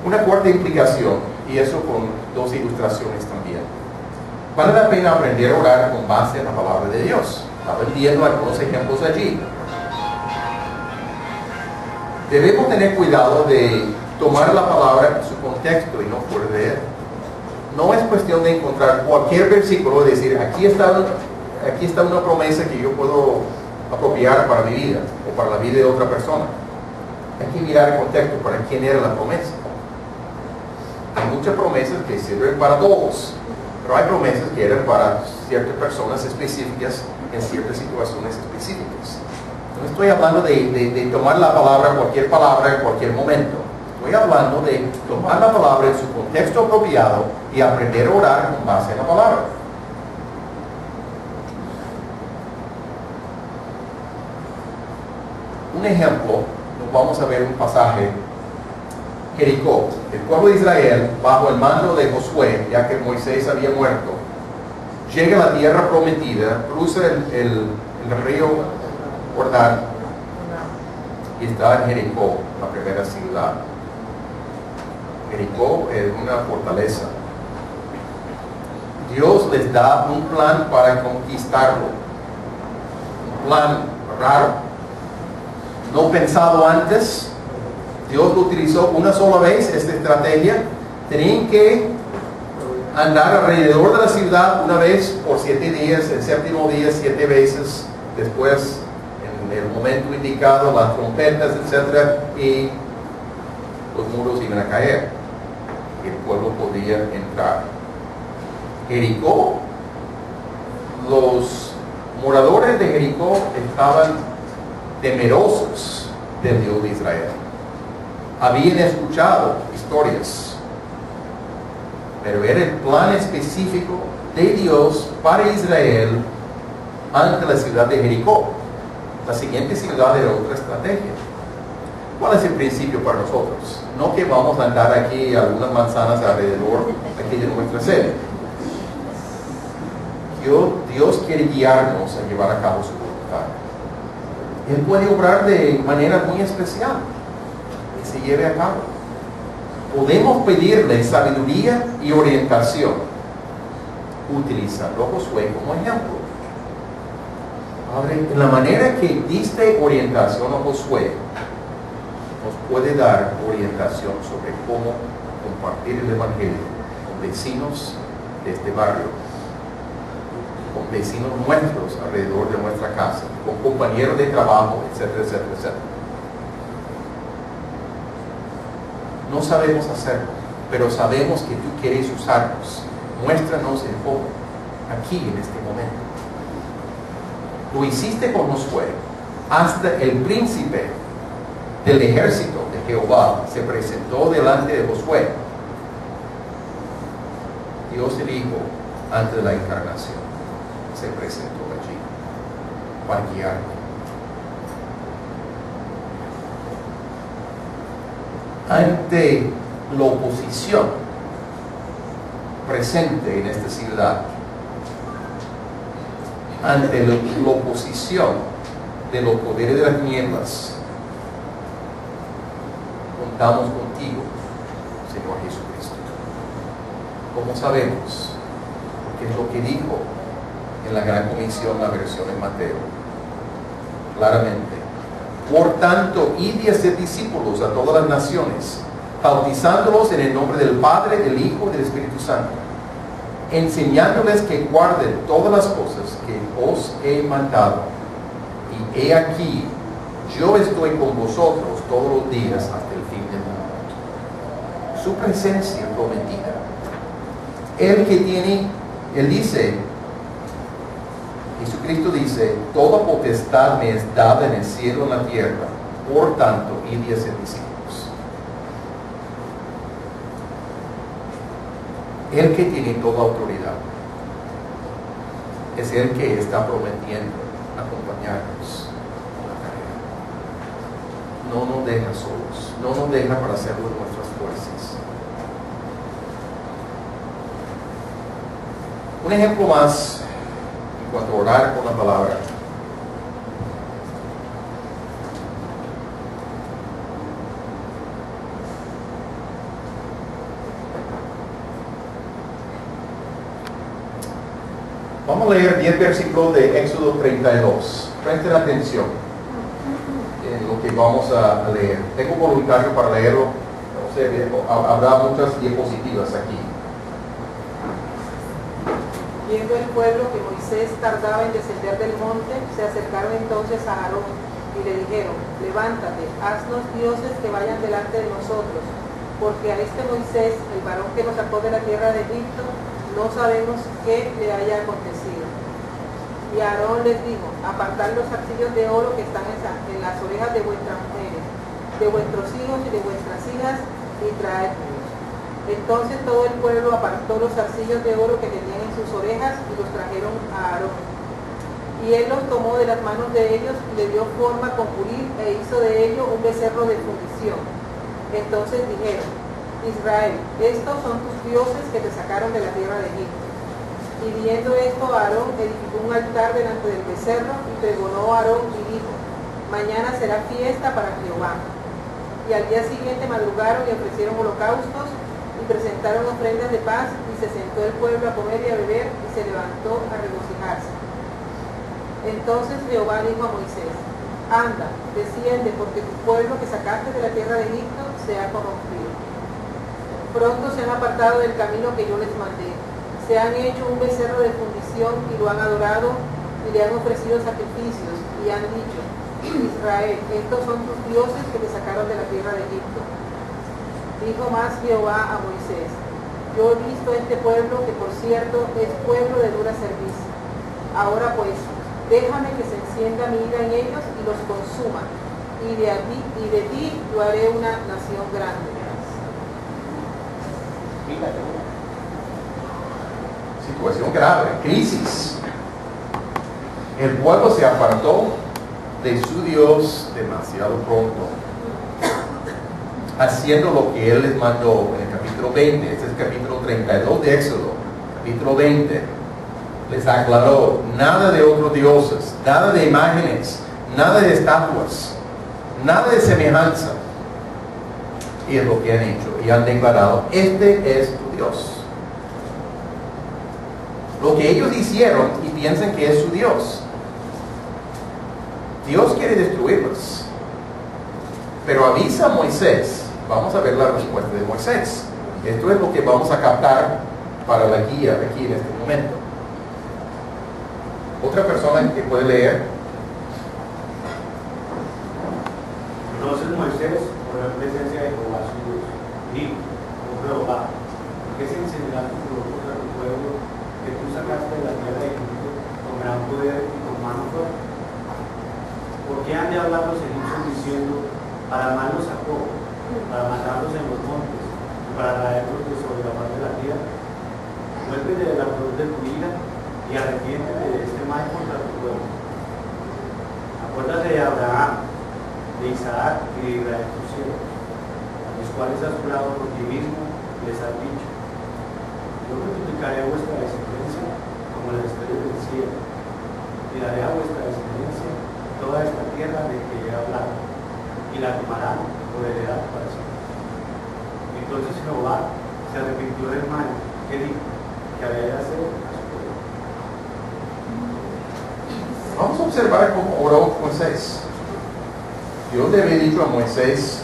Una cuarta implicación, y eso con dos ilustraciones también. Vale la pena aprender a orar con base en la palabra de Dios. Estaba viendo algunos ejemplos allí. Debemos tener cuidado de tomar la palabra en su contexto y no fuera de él. No es cuestión de encontrar cualquier versículo y decir, aquí está una promesa que yo puedo apropiar para mi vida o para la vida de otra persona. Hay que mirar el contexto para quién era la promesa. Hay muchas promesas que sirven para todos, pero hay promesas que eran para ciertas personas específicas en ciertas situaciones específicas. No estoy hablando de tomar la palabra, cualquier palabra en cualquier momento. Estoy hablando de tomar la palabra en su contexto apropiado y aprender a orar con base en la palabra. Un ejemplo, nos vamos a ver un pasaje. Jericó, el pueblo de Israel, bajo el mando de Josué, ya que Moisés había muerto, llega a la tierra prometida, cruza el río Jordán y está en Jericó, la primera ciudad. Jericó es una fortaleza. Dios les da un plan para conquistarlo, un plan raro, no pensado antes. Dios lo utilizó una sola vez, esta estrategia. Tenían que andar alrededor de la ciudad una vez por 7 días, el séptimo día 7 veces, después en el momento indicado las trompetas, etc. Y los muros iban a caer y el pueblo podía entrar. Jericó, los moradores de Jericó estaban temerosos del Dios de Israel. Habían escuchado historias, pero era el plan específico de Dios para Israel ante la ciudad de Jericó. La siguiente ciudad era otra estrategia. ¿Cuál es el principio para nosotros? No que vamos a andar aquí algunas manzanas alrededor aquí de nuestra sede. Dios quiere guiarnos a llevar a cabo su voluntad. Él puede obrar de manera muy especial que se lleve a cabo. Podemos pedirle sabiduría y orientación, utilizando a Josué como ejemplo. Padre, en la manera que diste orientación a Josué, nos puede dar orientación sobre cómo compartir el Evangelio con vecinos de este barrio, con vecinos nuestros alrededor de nuestra casa, con compañeros de trabajo, etcétera, etcétera, etcétera. No sabemos hacerlo, pero sabemos que tú quieres usarnos. Muéstranos el cómo, aquí en este momento. Lo hiciste con Josué. Hasta el príncipe del ejército de Jehová se presentó delante de Josué. Dios el Hijo, antes de la encarnación, se presentó allí para guiarlo. Ante la oposición presente en esta ciudad, ante la oposición de los poderes de las tinieblas, contamos contigo, Señor Jesucristo. ¿Cómo sabemos? Porque es lo que dijo en la Gran Comisión, la versión en Mateo, claramente. Por tanto, id y haced discípulos a todas las naciones, bautizándolos en el nombre del Padre, del Hijo y del Espíritu Santo, enseñándoles que guarden todas las cosas que os he mandado. Y he aquí, yo estoy con vosotros todos los días hasta el fin del mundo. Su presencia prometida. Él dice, Jesucristo dice, toda potestad me es dada en el cielo y en la tierra, por tanto, id y haced discípulos. El que tiene toda autoridad es el que está prometiendo acompañarnos en la carrera. No nos deja solos, no nos deja para hacerlo en nuestras fuerzas. Un ejemplo más en cuanto a orar con la palabra. Vamos a leer 10 versículos de Éxodo 32. Presten atención en lo que vamos a leer. Tengo voluntario para leerlo. No sé, habrá muchas diapositivas aquí. Viendo el pueblo que Moisés tardaba en descender del monte, se acercaron entonces a Aarón y le dijeron, levántate, haznos dioses que vayan delante de nosotros, porque a este Moisés, el varón que nos sacó de la tierra de Egipto, no sabemos qué le haya acontecido. Y Aarón les dijo, apartad los zarcillos de oro que están en las orejas de vuestras mujeres, de vuestros hijos y de vuestras hijas, y traédmelos. Entonces todo el pueblo apartó los zarcillos de oro que tenían en sus orejas y los trajeron a Aarón. Y él los tomó de las manos de ellos y le dio forma con purir e hizo de ello un becerro de fundición. Entonces dijeron: Israel, estos son tus dioses que te sacaron de la tierra de Egipto. Y viendo esto, Aarón edificó un altar delante del becerro y pregonó a Aarón y dijo: mañana será fiesta para Jehová. Y al día siguiente madrugaron y ofrecieron holocaustos y presentaron ofrendas de paz, y se sentó el pueblo a comer y a beber y se levantó a regocijarse. Entonces Jehová dijo a Moisés: anda, desciende, porque tu pueblo que sacaste de la tierra de Egipto se ha corrompido. Pronto se han apartado del camino que yo les mandé. Se han hecho un becerro de fundición y lo han adorado y le han ofrecido sacrificios y han dicho: Israel, estos son tus dioses que te sacaron de la tierra de Egipto. Dijo más Jehová a Moisés: yo he visto a este pueblo, que por cierto es pueblo de dura servicio. Ahora pues, déjame que se encienda mi ira en ellos y los consuma, y de ti yo haré una nación grande. Situación grave, crisis. El pueblo se apartó de su Dios demasiado pronto, haciendo lo que Él les mandó en el capítulo 20. Este es el capítulo 32 de Éxodo. Capítulo 20 les aclaró: nada de otros dioses, nada de imágenes, nada de estatuas, nada de semejanza. Y es lo que han hecho, y han declarado: este es tu Dios. Lo que ellos hicieron y piensan que es su Dios. Dios quiere destruirlos, pero avisa a Moisés. Vamos a ver la respuesta de Moisés. Esto es lo que vamos a captar para la guía aquí en este momento. Otra persona que puede leer. Entonces Moisés, por la presencia de Jehová su Dios, dijo: oh Jehová, ¿por qué se encenderá tu furor contra tu pueblo, que tú sacaste de la tierra de Egipto con gran poder y con mano fuerte? ¿Por qué han de hablar los egipcios diciendo: para mal los sacó, para matarlos en los montes, y para traerlos de sobre la faz de la tierra? Vuélvete de la cruz de tu ira y arrepiéntete de este mal contra tu pueblo. Acuérdate de Abraham, de Isaac y de Israel tus siervos, a los cuales has jurado por ti mismo y les has dicho: yo multiplicaré vuestra descendencia como las estrellas del cielo, y daré a vuestra descendencia toda esta tierra de que he hablado, y la tomarán por heredad para siempre. Entonces Jehová se arrepintió del mal que dijo que había de hacer a su pueblo. Vamos a observar cómo oró Moisés. Dios le había dicho a Moisés: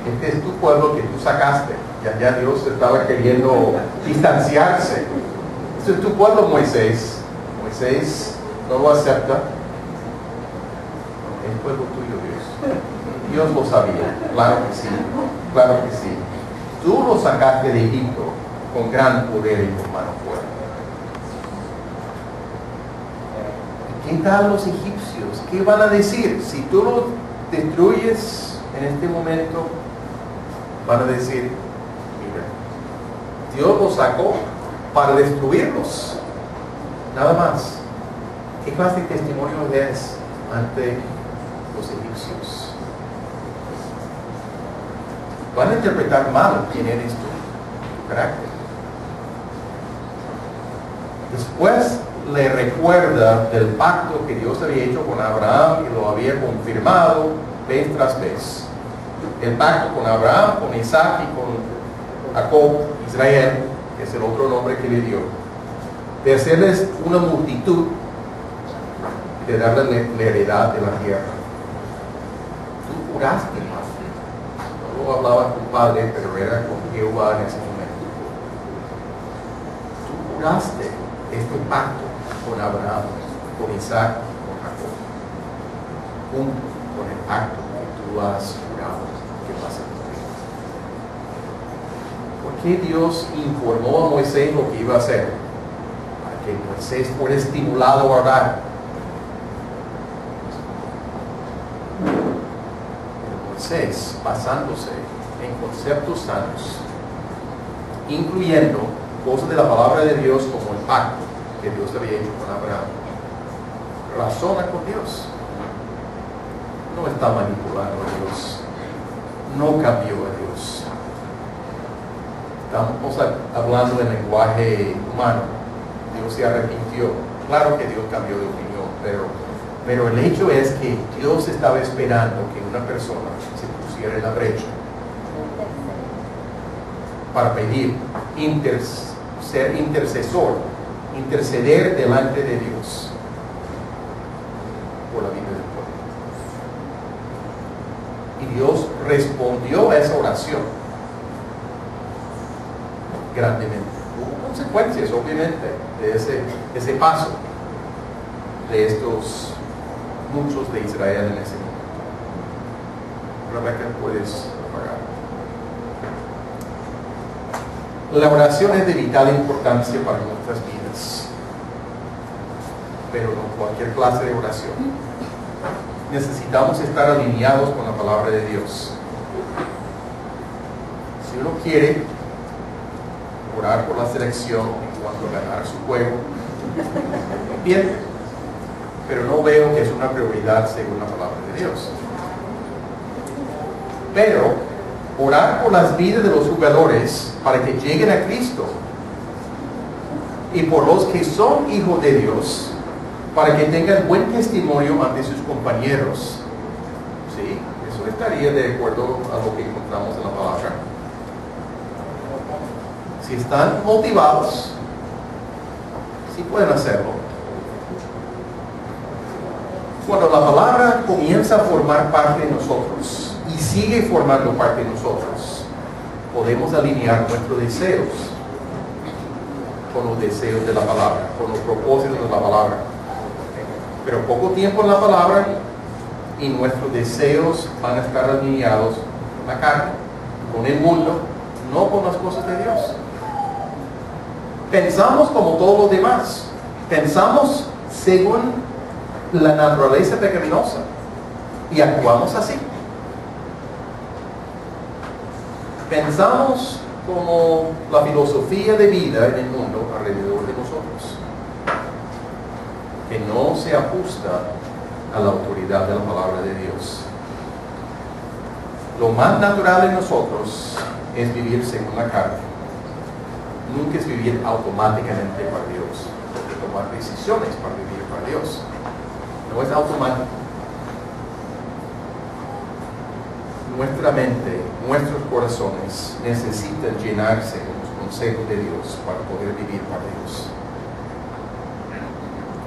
este es tu pueblo que tú sacaste. Ya Dios estaba queriendo distanciarse. Este es tu pueblo, Moisés. Moisés no lo acepta. Es pueblo tuyo, Dios. Dios lo sabía. Claro que sí. Claro que sí. Tú lo sacaste de Egipto con gran poder y con mano fuerte. ¿Qué tal los egipcios? ¿Qué van a decir? Si tú los destruyes en este momento, van a decir: mira, Dios los sacó para destruirlos. Nada más. ¿Qué clase de testimonio es ante los egipcios? Van a interpretar mal quién eres tú, tu carácter. Después le recuerda del pacto que Dios había hecho con Abraham y lo había confirmado vez tras vez. El pacto con Abraham, con Isaac y con Jacob, Israel, que es el otro nombre que le dio, de hacerles una multitud y de darles la heredad de la tierra. Tú juraste, no lo hablaba tu padre, pero era con Jehová en ese momento. Tú juraste este pacto con Abraham, con Isaac, con Jacob, junto con el pacto que tú has jurado que vas a cumplir. ¿Por qué Dios informó a Moisés lo que iba a hacer? Para que Moisés fuera estimulado a orar. Pero Moisés, basándose en conceptos sanos, incluyendo cosas de la palabra de Dios como el pacto que Dios había hecho con Abraham. Razona con Dios. No está manipulando a Dios. No cambió a Dios. Estamos hablando en lenguaje humano. Dios se arrepintió. Claro que Dios cambió de opinión, pero el hecho es que Dios estaba esperando que una persona se pusiera en la brecha para pedir, ser intercesor, interceder delante de Dios por la vida del pueblo. Y Dios respondió a esa oración grandemente. Hubo consecuencias, obviamente, de ese paso de estos muchos de Israel en ese momento. Rebeca, puedes apagar. La oración es de vital importancia para nuestras vidas, pero no cualquier clase de oración. Necesitamos estar alineados con la palabra de Dios. Si uno quiere orar por la selección en cuanto a ganar su juego, bien, pero no veo que es una prioridad según la palabra de Dios. Pero orar por las vidas de los jugadores para que lleguen a Cristo y por los que son hijos de Dios para que tengan buen testimonio ante sus compañeros. ¿Sí? Eso estaría de acuerdo a lo que encontramos en la palabra. Si están motivados, sí pueden hacerlo. Cuando la palabra comienza a formar parte de nosotros y sigue formando parte de nosotros, podemos alinear nuestros deseos con los deseos de la palabra, con los propósitos de la palabra. Pero poco tiempo en la palabra y nuestros deseos van a estar alineados con la carne, con el mundo, no con las cosas de Dios. Pensamos como todos los demás. Pensamos según la naturaleza pecaminosa y actuamos así. Pensamos como la filosofía de vida en el mundo alrededor de nosotros, que no se ajusta a la autoridad de la palabra de Dios. Lo más natural en nosotros es vivir según la carne. Nunca es vivir automáticamente para Dios, tomar decisiones para vivir para Dios. No es automático. Nuestra mente, nuestros corazones necesitan llenarse de los consejos de Dios para poder vivir para Dios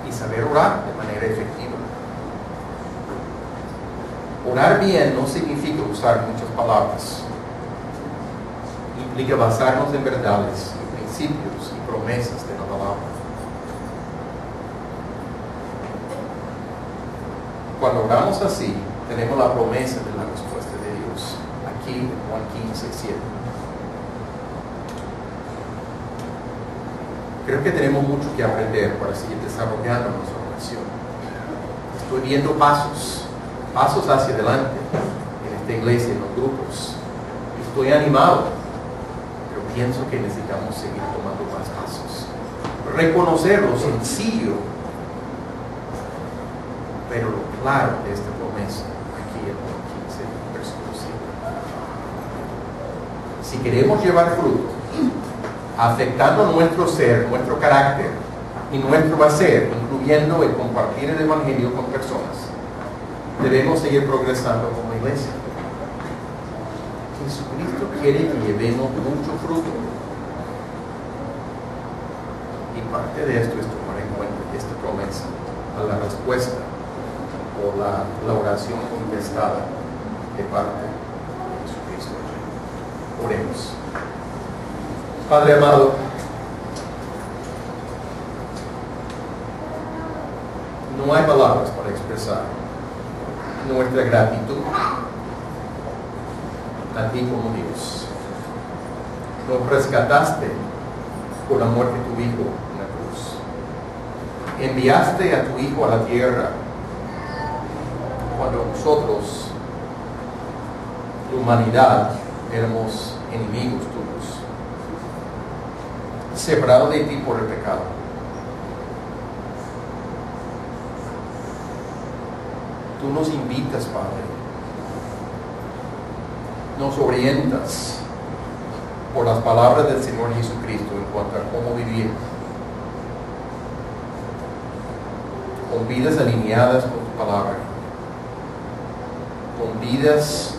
y saber orar de manera efectiva. Orar bien no significa usar muchas palabras. Implica basarnos en verdades, principios y promesas de la palabra. Cuando oramos así, tenemos la promesa de la respuesta de Dios. Aquí en Juan 15:7. Creo que tenemos mucho que aprender para seguir desarrollando nuestra oración. Estoy viendo pasos hacia adelante en esta iglesia, en los grupos. Estoy animado, pero pienso que necesitamos seguir tomando más pasos. Reconocer lo sencillo, pero lo claro de esta promesa, aquí en Juan 15, versículo 7. Si queremos llevar fruto, afectando nuestro ser, nuestro carácter y nuestro hacer, incluyendo el compartir el evangelio con personas, debemos seguir progresando como iglesia. Jesucristo quiere que llevemos mucho fruto. Y parte de esto es tomar en cuenta esta promesa a la respuesta o la oración contestada de parte de Jesucristo. Oremos. Padre amado, no hay palabras para expresar nuestra gratitud a ti como Dios. Nos rescataste por la muerte de tu Hijo en la cruz. Enviaste a tu Hijo a la tierra cuando nosotros, la humanidad, éramos enemigos tuyos. separado de ti por el pecado. Tú nos invitas, Padre, nos orientas por las palabras del Señor Jesucristo en cuanto a cómo vivir, con vidas alineadas con tu palabra, con vidas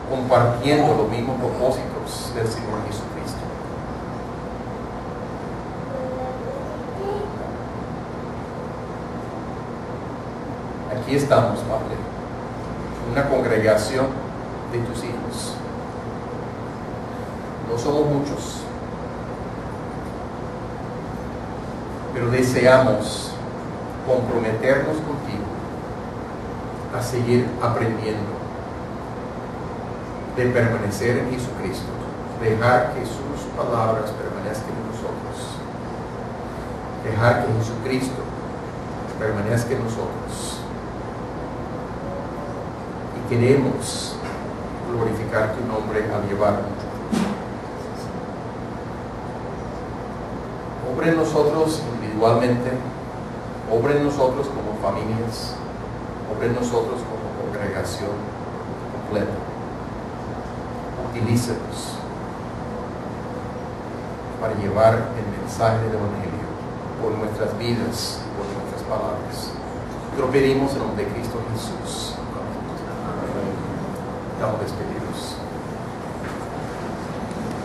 compartiendo los mismos propósitos del Señor Jesucristo. Aquí estamos, Padre, una congregación de tus hijos. No somos muchos, pero deseamos comprometernos contigo a seguir aprendiendo, de permanecer en Jesucristo, dejar que sus palabras permanezcan en nosotros, dejar que Jesucristo permanezca en nosotros. Y queremos glorificar tu nombre al llevar mucho fruto. Obra en nosotros individualmente, obra en nosotros como familias, obra en nosotros como congregación completa. Utilícenos para llevar el mensaje del Evangelio por nuestras vidas, por nuestras palabras. Te lo pedimos en nombre de Cristo Jesús. Amén. Estamos despedidos.